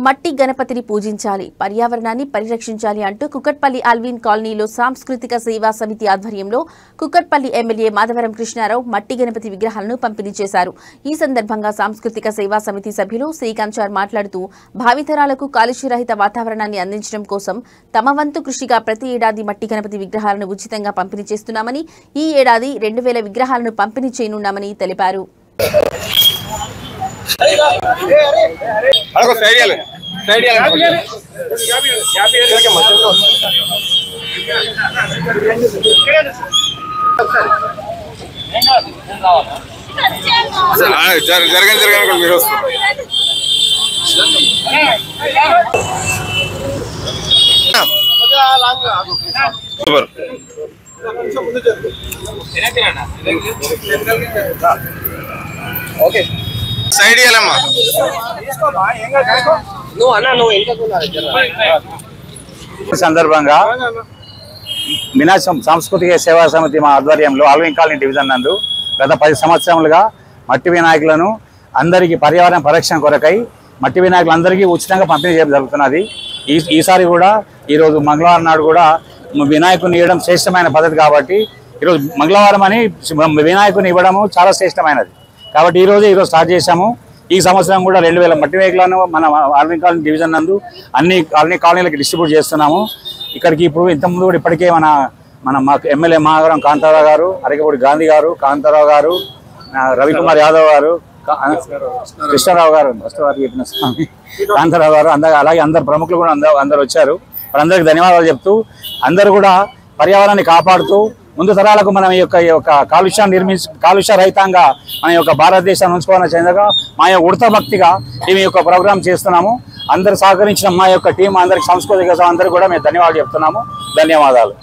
మట్టి గణపతిని పూజించాలి, పర్యావరణాన్ని పరిరక్షించాలి అంటూ కుకట్పల్లి ఆల్విన్ కాలనీలో సాంస్కృతిక సేవా సమితి ఆధ్వర్యంలో కుకట్పల్లి ఎమ్మెల్యే మాధవరం కృష్ణారావు మట్టి గణపతి విగ్రహాలను పంపిణీ చేశారు. ఈ సందర్భంగా సాంస్కృతిక సేవా సమితి సభ్యులు శ్రీకాంచార్ మాట్లాడుతూ భావితరాలకు కాలుష్యరహిత వాతావరణాన్ని అందించడం కోసం తమ వంతు కృషిగా ప్రతి ఏడాది మట్టి గణపతి విగ్రహాలను ఉచితంగా పంపిణీ చేస్తున్నామని, ఈ ఏడాది 2000 విగ్రహాలను పంపిణీ చేయనున్నామని తెలిపారు. సందర్భంగా మీనాక్షం సాంస్కృతిక సేవా సమితి మా ఆధ్వర్యంలో ఆల్విన్ కాలనీ డివిజన్ నందు గత 10 సంవత్సరములుగా మట్టి వినాయకులను అందరికీ పర్యావరణ పరిరక్షణ కొరకై మట్టి వినాయకులందరికీ ఉచితంగా పంపిణీ చేయడం జరుగుతున్నది. ఈసారి కూడా ఈరోజు మంగళవారం నాడు కూడా వినాయకుని ఇవ్వడం శ్రేష్టమైన పద్ధతి కాబట్టి ఈరోజు మంగళవారం అని వినాయకుని ఇవ్వడము చాలా శ్రేష్టమైనది కాబట్టి ఈరోజు స్టార్ట్ చేశాము. ఈ సంవత్సరం కూడా 2000 మట్టి వినాయకులను మన ఆల్విన్ కాలనీ డివిజన్ నందు అన్ని కాలనీలకు డిస్ట్రిబ్యూట్ చేస్తున్నాము. ఇక్కడికి ఇప్పుడు ఇంతకుముందు కూడా ఇప్పటికే మన మాకు ఎమ్మెల్యే మాధవరం కాంతారావు గారు, అరకపూడి గాంధీ గారు, కాంతారావు గారు, రవికుమార్ యాదవ్ గారు, కృష్ణారావు గారు, కాంతారావు గారు, అలాగే అందరు ప్రముఖులు కూడా అందరు వచ్చారు. వాళ్ళందరికీ ధన్యవాదాలు చెప్తూ అందరూ కూడా పర్యావరణాన్ని కాపాడుతూ ముందు తరాలకు మనం ఈ యొక్క కాలుష్య రహితంగా మన యొక్క భారతదేశాన్ని ఉంచుకోవాలని చెందగా మా యొక్క ఉడత భక్తిగా ఈ యొక్క ప్రోగ్రాం చేస్తున్నాము. అందరు సహకరించిన మా యొక్క టీం అందరికి సాంస్కృతిక అందరికీ కూడా మేము ధన్యవాదాలు చెప్తున్నాము. ధన్యవాదాలు.